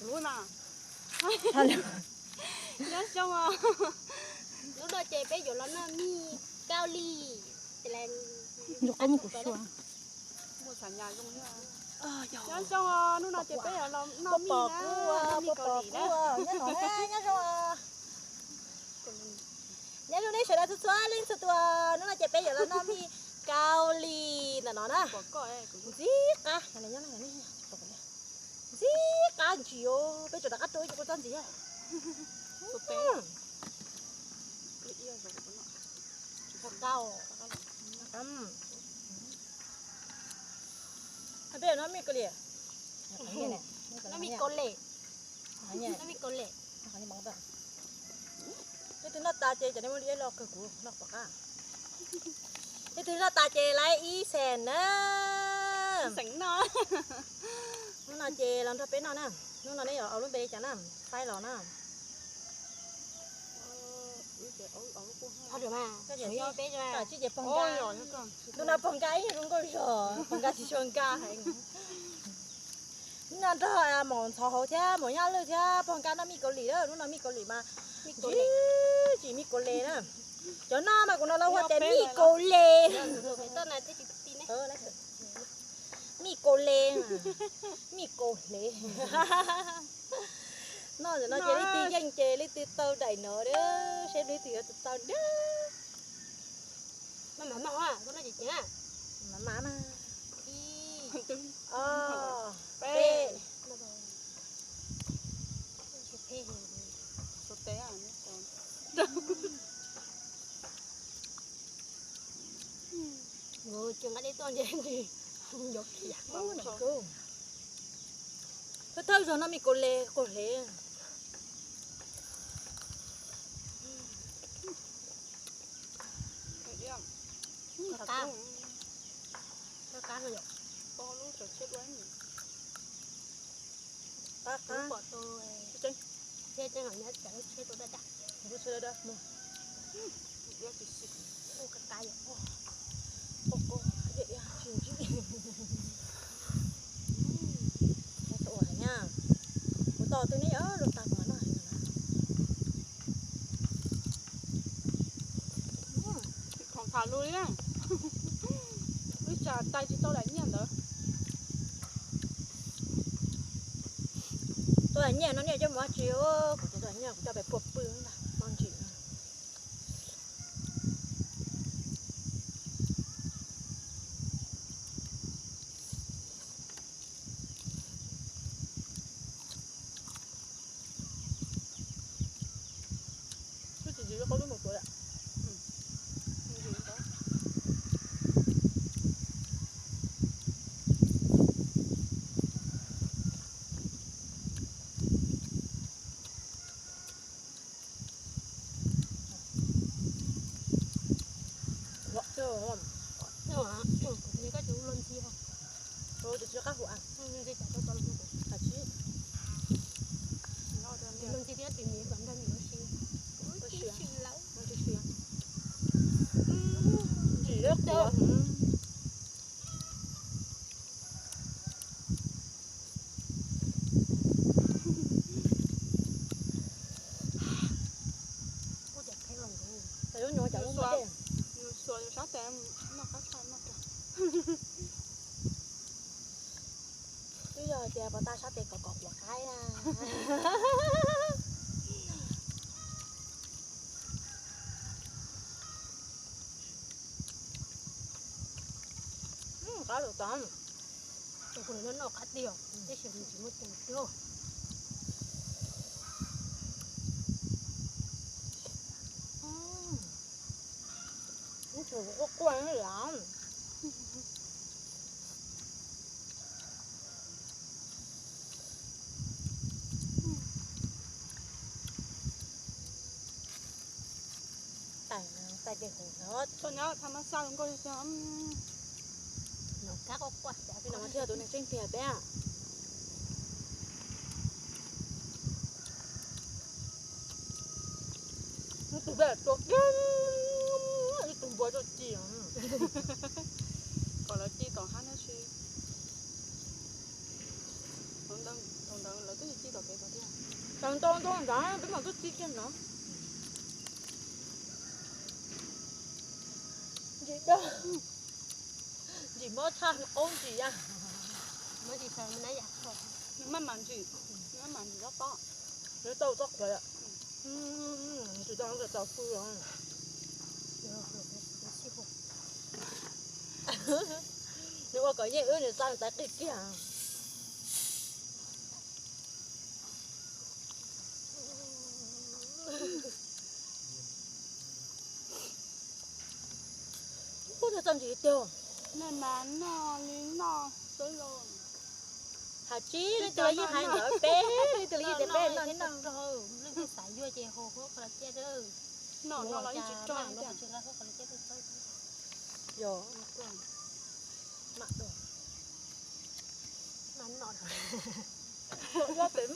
luôn mà Thôi là nhớ xong à lúc đó chơi bé rồi nó mi cao ly thì là nó có một củ xoa mua sản nhà không nhớ nhớ xong à lúc nào chơi bé rồi nó mi đó nó mi cao ly đó nhớ nói nhớ xong nhớ lúc đấy sẽ là thứ xoa lên thứ tua nó là chạy bé rồi nó mi cao ly là nó đó có coi gì à này nhớ này gì cả chiều bây giờ đã cắt đôi cho con chân gì à sụp bé thật cao bây giờ nó mi cái gì nó mi cô lệ nó mi cô lệ cái thứ nó ta chơi cho nên mới lo cơ của nó bạc à cái thứ nó ta chơi lại ý sen nữa sánh nó nó chơi làm thằng bé nó nè nó này ở bên bề chẳng nè tay lò nè thôi được mà cái gì bé cho cả chứ gì phong ôi ca rồi nó là phong cái không có rồi phong ca chỉ phong ca hay nó đó mòn thò hậu thế mòn nhau luôn thế phong ca nó mi cầu lì đó nó mi cầu lì mà chỉ mi cầu lì đó cho nó mà cũng nó lâu quá té mi cầu lì tên này thì tin đấy mi cầu lì mi cầu lì nó rồi nó chơi đi tí danh chơi đi tí tàu đẩy nó đó xem đi tí tàu đó mà à con nói gì nhá mà bé số té à ngồi chừng ở đây toàn vậy gì dốt gì thôi rồi nó mi cô lê cá rồi to lúc rồi chết quá nhỉ cá bỏ tôi chết cho hỏi nhá chả chết tôi đã đặt không có đó mua rất là xịn ô cá vậy cô vậy à chim chứ cái tổ này nha một to tôi nấy ở rồi tạt mà nó còn thả luôn á bây giờ tay chỉ tôi đánh nhận đó tôi đánh nhận nó nhẹ cho mọi chiếu của tôi đánh nhận cho phải buộc bướm là con chị chỉ có đúng một tuổi ạ thì các chú luôn chi không? Rồi chưa các vụ ăn. Thì chả cho con luôn. À chứ. Thì luôn chi thì tìm hiểu bản thân nhiều xíu. Có xíu lâu. Nó chưa xíu. Chỉ rất của. Có đẹp hay lòng rồi. Tại nó nhỏ chẳng không có tiền. Xua cho sát em nó có sai mất rồi. Bây giờ thì bà ta sát tiền có quả cái à. Có được tóm. Rồi nó cắt tiêu. Cái sự chỉ một tiền tiêu. Trời có quen lắm. Tại cái hủ hết. Tôi nhớ thằng nó sao con đi xem. Nó cá có quạt chả cái nó theo tụi này tranh thiệt bé. Nó tụi bé tốt lắm. Nó tụi bố cho chị. Còn là chị còn hát nó suy. Còn đang là cái gì chị tỏ cái Tao đó, biết mà cứ chi chân nó. Gì đó. Gì mất thằng ôm gì à? mới đi sang nãy giặt rồi Nó mặn gì rất to. Nó tao tóc vậy ạ. Tụi tao là tao phu rồi. Nhưng mà có những ước thì sao người ta kịch kia. Không thể làm gì tiêu. Nên là nó lính nó tới rồi. Hả chí, nó chơi với hai người bé, nó chơi với bé nó nó. rồi nó cái sải vô chè hồ hốt là chè đó Nó là chỉ cho nó anh chưa ra hốt là chè đó Yo, mặc đồ. mà nó Nó ra tính.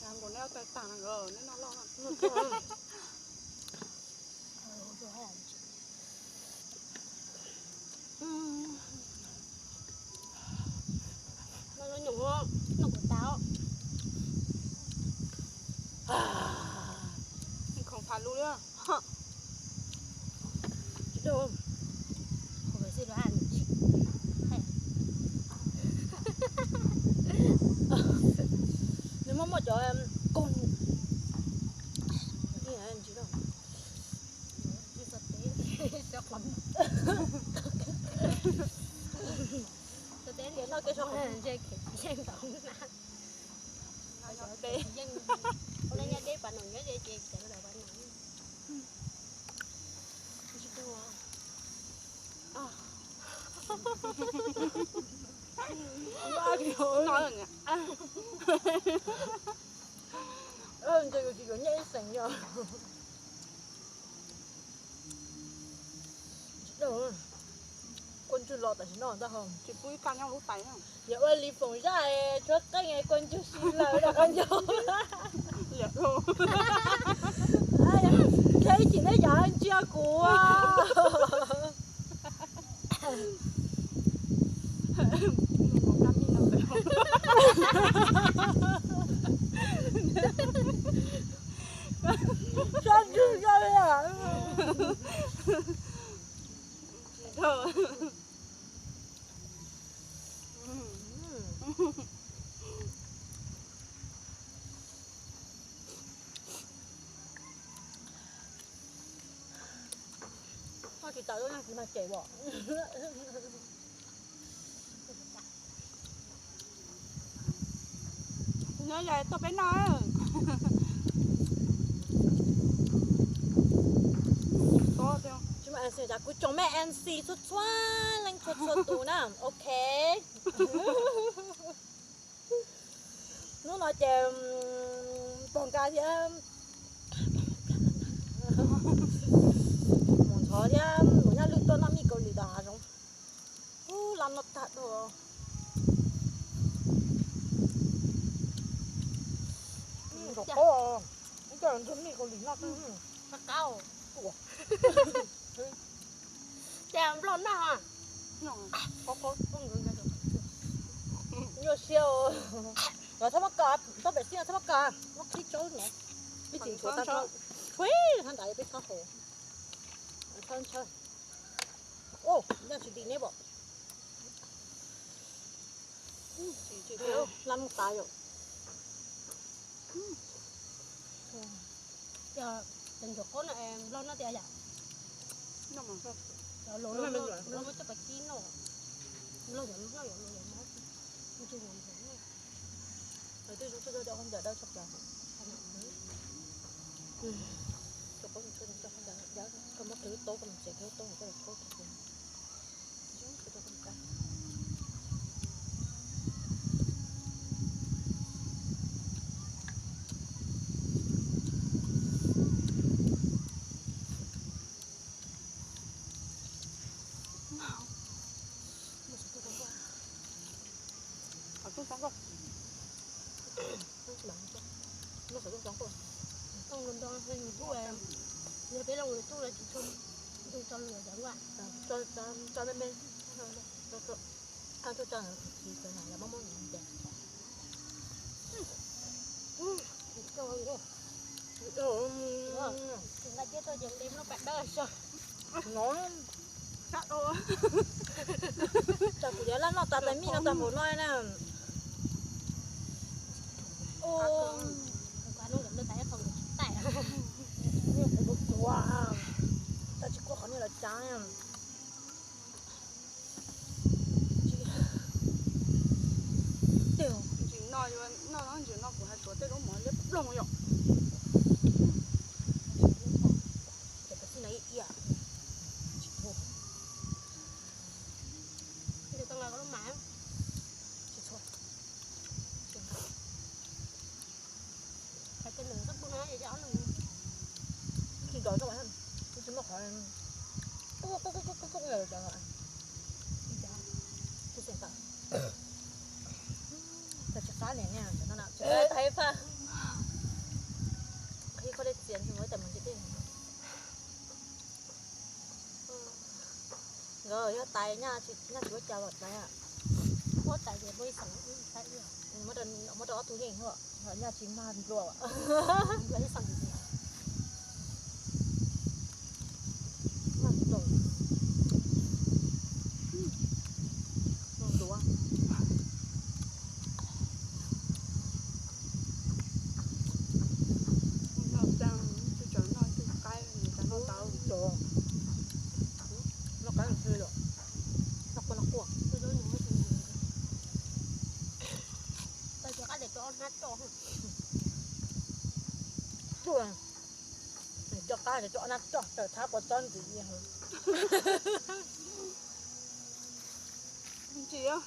Làm còn đeo tay tàng rồi nên nó lo lắm. nó nhủ nó của tao Không phải luôn nữa. Đồ. không phải xin đồ ăn Nếu mà một chỗ em con gì hả anh chị đâu? đi sập té sọc lắm sập té thì nó cái sọc này chơi kẹt dân tổng Nó té. dân hôm nay nghe bạn nói nhớ chơi chơi cái đầu bạn nói Nói rồi nhỉ. Tôi chỉ có nhảy sành rồi. Đồ. Con chú lọt tại chỉ nó ta không? Chỉ bui căng nhau lúc tay không? Dạ ơi lý phồng ra trước cái ngày con chú xin lời là con chú. Liệt luôn. Thế chỉ nói giờ anh chưa của. Sao chú ra đây à? Thôi. Thôi thì tạo ra mà chạy bỏ. Nhớ vậy tôi phải nói. Có chưa? Chúng mà sẽ chắc cứ cho mẹ NC xuất xoa lên xuất xuất tù nè. Ok. Nó nói chè còn ca thì muốn cho thì muốn nhà lụt tôi nó mi cầu lì đà rồi. Làm nó thật rồi. Có có. Cái chuyện chúng mi cầu lì nó bắt đầu Ủa. chè lon đó hả có nhiều siêu rồi thằng mắc cọp tao phải xin thằng mắc cọp nó thích chỗ này đi tìm chỗ tao thôi quế thằng đại biết sao hồ thằng chơi ô nhà chị đi nè bộ chị kêu làm tài rồi giờ tình dục con này lon nó tiệt Nó mà sao? giờ lon nó cho bạch kín nó nó nó chưa làm gì rồi tôi không đợi đâu chụp rồi chụp có một chút cho không đợi không mất cái tố không sẽ cái tố cái là tốt thật tôi không cả Tôi sáng không? nó sẽ không có không lần đó hay người chú em giờ biết là người chú là chỉ chung cho người dẫn qua cho lên bên ăn cho chân thì cái này là món món gì đẹp. Cho hơn đó. Chúng ta chết tôi dừng đêm nó bẹt đó sao? Nó Chắc ô. chả cũng lắm nó ta tại mi nó ta muốn nói nè. Ô, Quá nó gần đây tay không được tay. wow, ta chỉ có như là trắng em. Tiểu, Chỉ nói rồi, nó chỉ nó của hai chỗ tết lúc mới lép lông rồi. để cái xin này ý à. Thì con là có má. Chỉ thôi. Phải cái nửa sắp bún vậy cho nó. Khi đó cho bạn, chúng nó khỏi cúc rồi cho bạn. Tôi sẽ tặng. Ta chỉ phá này nha, cho nó nào. Thấy pha. Khi có đây tiền thì mới tầm mình chỉ tiền. Rồi, tay nha, chị nha chú chào vật này ạ. Có tại vì mới sống tại vì Mới đó túi hình thôi ạ. Nhà chị mà đi rồi ạ. lấy sống gì. Mà rồi. Đúng không? Nó đang tôi chở nó tôi cái người ta nó tao. Trời. Nó cái gì rồi? Nó của. Tôi nói nữa thì tôi cho cái để cho nát cho. Trời. Cho cái để cho nó cho trời tháp vào chân gì hả? Chị á.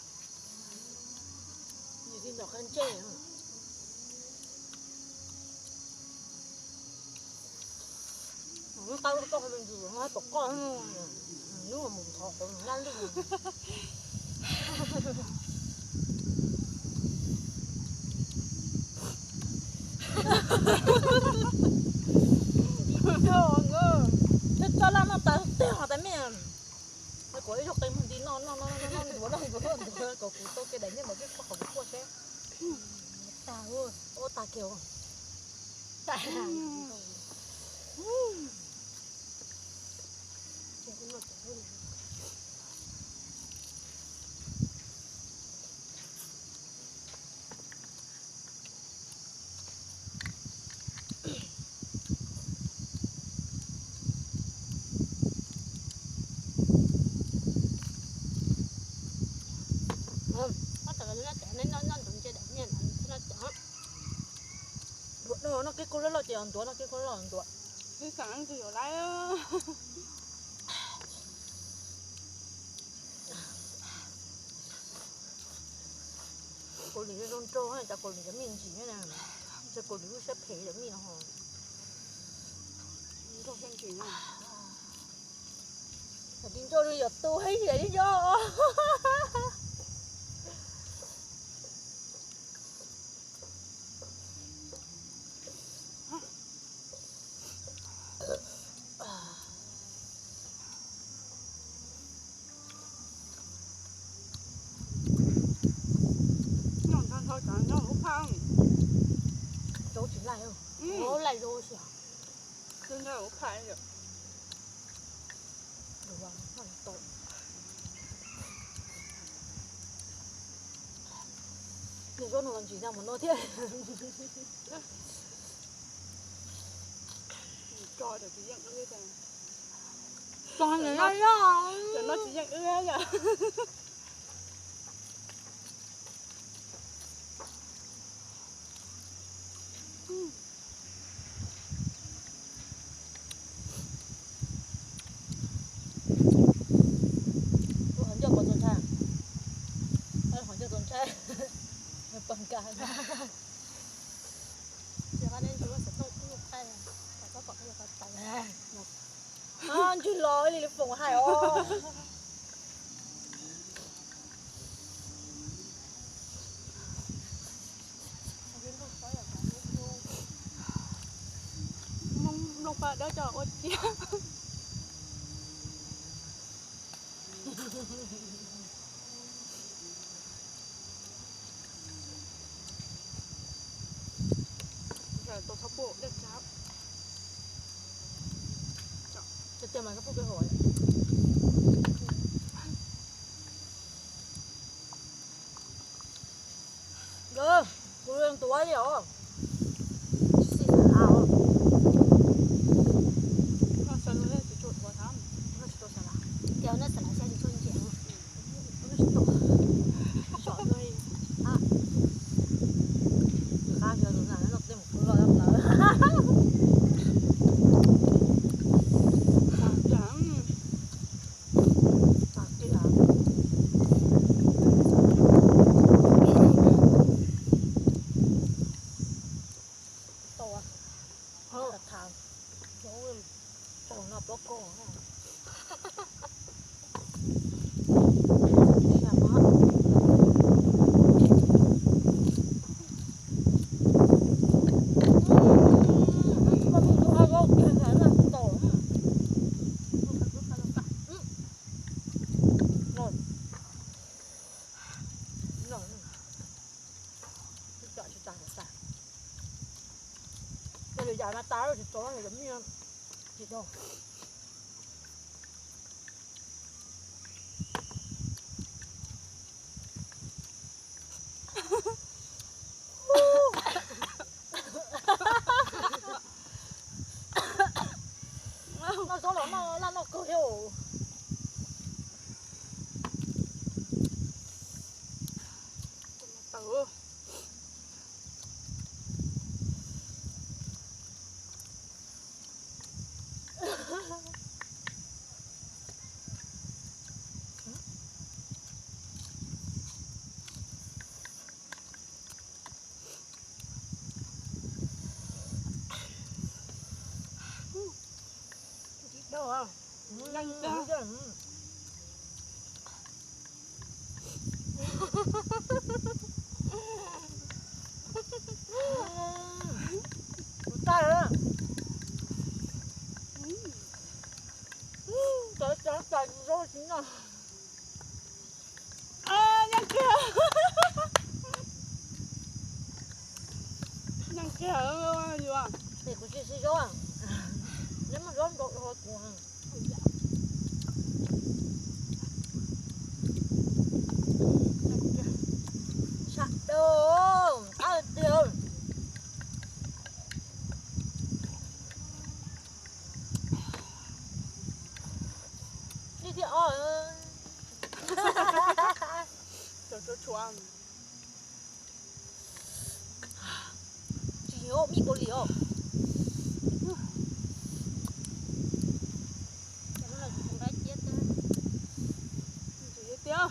Gì tin được khen chê hả? Nó tao nó có bên dưới nó tao con nếu mà mình thọ còn ngăn được mình. Thế cho lắm nó tao tao hỏi tại mẹ nó có ý học tay mình đi nó có cụ tôi cái đấy nhưng mà cái không có cua xe Ta ơi, ô ta kiểu tại hàng. Chỉ có một cái thôi. Có tại nó chạy nó đụng chơi đánh nha, nó chó. nó cái cô nó chỉ ăn tuổi nó cái cô nó ăn tuổi Cái sáng thì ở lại á. cô lý rôn trâu hay là cô lý cái miếng gì thế này cho cô lý sẽ phê cái miếng hả Không khen chị nào. đi cho đi giờ tôi hay gì đi cho Nhọn thân thôi cả nó hút phăng. chỗ chỉ lại không Bố lại rồi xỉa. Tôi nhớ hút phải rồi. được rồi nó là tội thì rốt nó còn chỉ ra một nô thiết Cho được chỉ dạng ưa rồi. con này nó đó Rồi nó chỉ dạng ưa rồi. tôi hẳn cho bọn tuần tra tôi hẳn cho tuần tra bằng cả Chỉ có nên chúng nó sẽ không có tay. Phải có cọp hay là có tay. anh chỉ lo đi phồng hải ô Không phải đó cho ốt chia. Trời tôi thắp bộ đẹp cháu. Cho tiền mày có phụ cái hỏi. Được, cô lên tuổi đi hả? Xì xả nào. Nó sẽ luôn chỉ chuột vào thăm. Nó chỉ tôi xả nào. Kéo nó sẽ là sẽ cho chị ăn. Nó chỉ tôi. Chọn người. Khác giờ rồi nó thêm một cái loại lắm nữa. Chẳng. Tạc đi hả? To à? Thật thằng. Nó ngập nó cổ hả? Chà má. Dài mà tao rồi thì tối thì giống như thịt đâu. Nó số lắm nó cơ hiệu. Tử. Đâu à? Nhanh ra. Ta rồi. Trời rồi chính là. Nhanh kìa. Nhanh kìa gì à? Để có gì rồi à? Nếu mà rón độ rồi của sạch đâu, tao tiêu. Đi thì Cho choáng. chỉ ô mi có lý ô. Nó là con gái chết đó. Chỉ tiêu.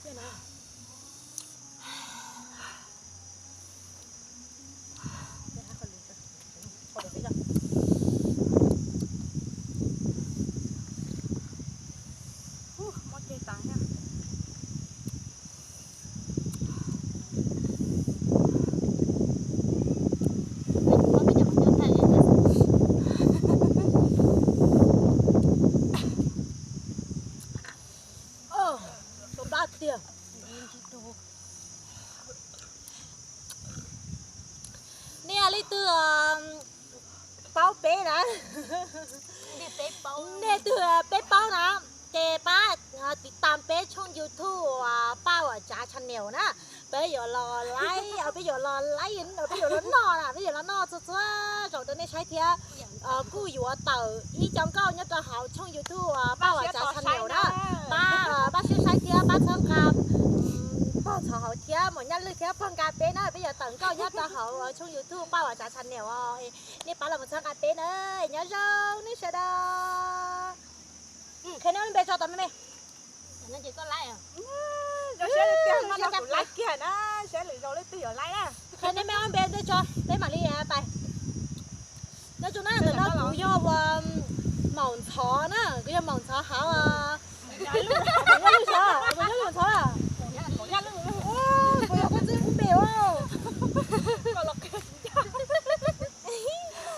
Thế nào? Để hai con lươn cho. Thôi để ra. Mất cây tán nha. Có bây giờ mình cho thay lên là Tôm đá tiền. Nè lấy từ bao bé nè. đi bếp bao. Nè từ bé bao nè. Kể baติดตามbé trong YouTube bao ở trả channel nè. Bây giờ là like, bây giờ là like, bây giờ là no nè, bây giờ là no cho rồi tới đây sai thia. Cúอยู่tờ ý trong câu nhất là họ trong YouTube bao ở trả channel đó. Ba sẽ sai thia ba thằng cam. Ba thằng họ thia một nhân lực thia phân cà phê nè. Bây giờ tầng câu nhất là họ ở trong YouTube bao ở trả channel rồi. Nè ba là một thằng cà phê nữa, nhớ rồi, nè sẽ đó. Khi nào bé cho tao mày. Nó chỉ có like à. Rồi sẽ lấy tiền nó cũng like kìa nó sẽ lấy rồi lấy tiền ở like á. Khi nào mày ăn bé để cho, để mà đi bài. Nói chung là nó cũng do màu thỏ nè, cái do màu thỏ hảo nhớ luôn sao? Nhớ luôn sao à? Nhớ luôn. Bây giờ con gì cũng béo không? Còn lọc kìa.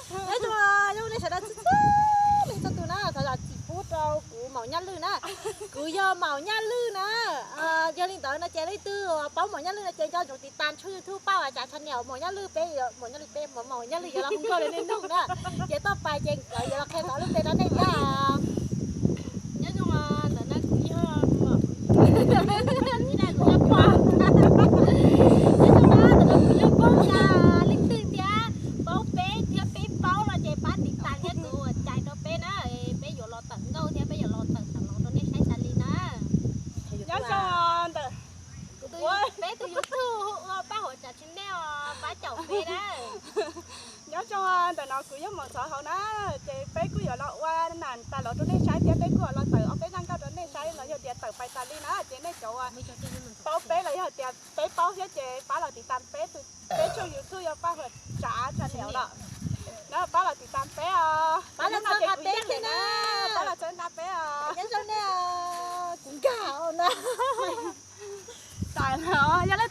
Nói chung là lúc này sẽ đã mình cho tụi nó thật là chỉ phút đâu của màu nhăn lư nè. cứ giờ màu nha lư nè giờ linh tới nó chơi lấy tư bao màu nha lư là chơi cho chúng ti tan chui thu bao à chả chăn nhậu màu nha lư bé màu nha lư bé màu nha lư giờ là không có lên nung nè chơi tao bài chơi giờ là khen tao lúc bé đó này nha nhớ chung là nó cũng như như này cũng như qua nhớ chung là nó cũng như bao là linh tư tia bao bé tia bé bao là chơi bán tiền tàn nhớ cứ chạy cho bé đó bé giờ lo tận đâu tia bé giờ lo tận tận lo nó nên sai sai na nhớ cho bé tôi YouTube ba hội trả trên đeo ba chậu bé đó nhớ cho tờ nó cứ giống một sợ hậu nó chị bé cứ giờ lọ qua nàn ta lọ tôi nên trái bé cứ lọ tờ ở cái răng cao tôi nên trái là giờ tiền tờ phải ta đi nó chị nên chỗ bao bé là giờ tiền bé bao hết chị ba là tỷ tam bé từ bé cho YouTube giờ ba hội trả cho nhiều đó nó ba là tỷ tam bé ba là sao bé thế nè ba là chân tam bé nhớ sao nè cũng cao nè tại nó giờ lấy